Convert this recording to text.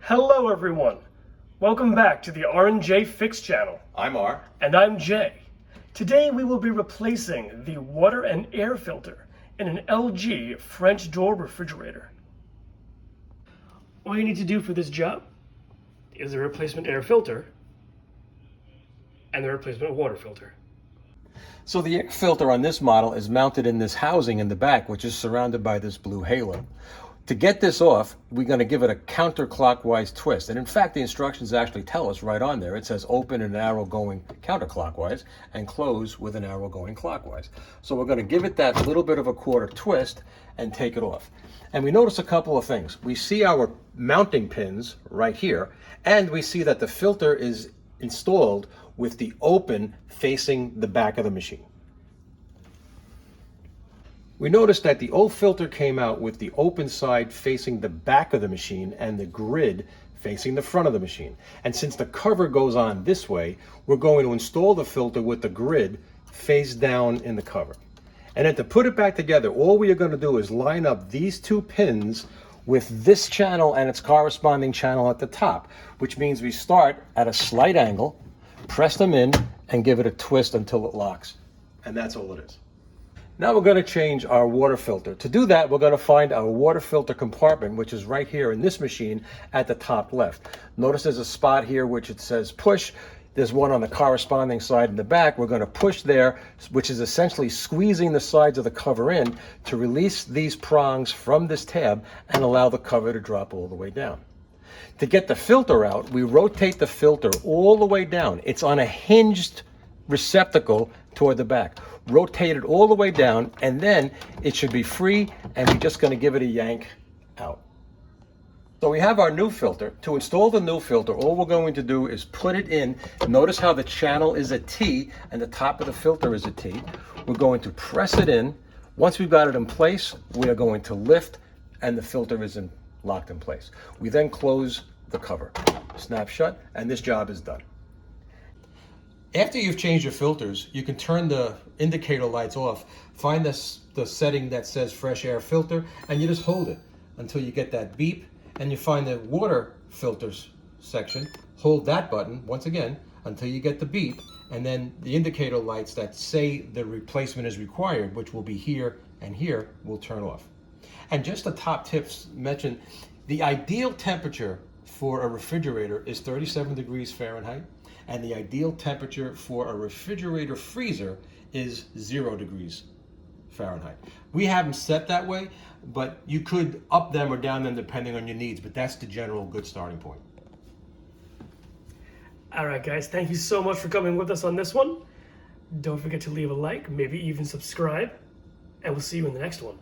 Hello everyone, welcome back to the R&J Fix channel. I'm R. And I'm Jay. Today we will be replacing the water and air filter in an LG French door refrigerator. All you need to do for this job is a replacement air filter and the replacement water filter. So the air filter on this model is mounted in this housing in the back, which is surrounded by this blue halo. To get this off, we're going to give it a counterclockwise twist. And in fact, the instructions actually tell us right on there. It says open an arrow going counterclockwise and close with an arrow going clockwise. So we're going to give it that little bit of a quarter twist and take it off. And we notice a couple of things. We see our mounting pins right here, and we see that the filter is installed with the open facing the back of the machine. We noticed that the old filter came out with the open side facing the back of the machine and the grid facing the front of the machine. And since the cover goes on this way, we're going to install the filter with the grid face down in the cover. And then to put it back together, all we are going to do is line up these two pins with this channel and its corresponding channel at the top, which means we start at a slight angle, press them in, and give it a twist until it locks. And that's all it is. Now we're going to change our water filter. To do that, we're going to find our water filter compartment, which is right here in this machine at the top left. Notice there's a spot here which it says push. There's one on the corresponding side in the back. We're going to push there, which is essentially squeezing the sides of the cover in to release these prongs from this tab and allow the cover to drop all the way down. To get the filter out, we rotate the filter all the way down. It's on a hinged receptacle toward the back. Rotate it all the way down, and then it should be free, and we're just going to give it a yank out. So we have our new filter. To install the new filter, all we're going to do is put it in. Notice how the channel is a T and the top of the filter is a T. We're going to press it in. Once we've got it in place, we are going to lift, and the filter is locked in place. We then close the cover, snap shut, and this job is done. After you've changed your filters, you can turn the indicator lights off, find the setting that says fresh air filter, and you just hold it until you get that beep, and you find the water filters section, hold that button once again until you get the beep, and then the indicator lights that say the replacement is required, which will be here and here, will turn off. And just the top tips mention, the ideal temperature for a refrigerator is 37 degrees Fahrenheit. And the ideal temperature for a refrigerator freezer is 0 degrees Fahrenheit. We have them set that way, but you could up them or down them depending on your needs, but that's the general good starting point. All right guys, thank you so much for coming with us on this one. Don't forget to leave a like, maybe even subscribe, and we'll see you in the next one.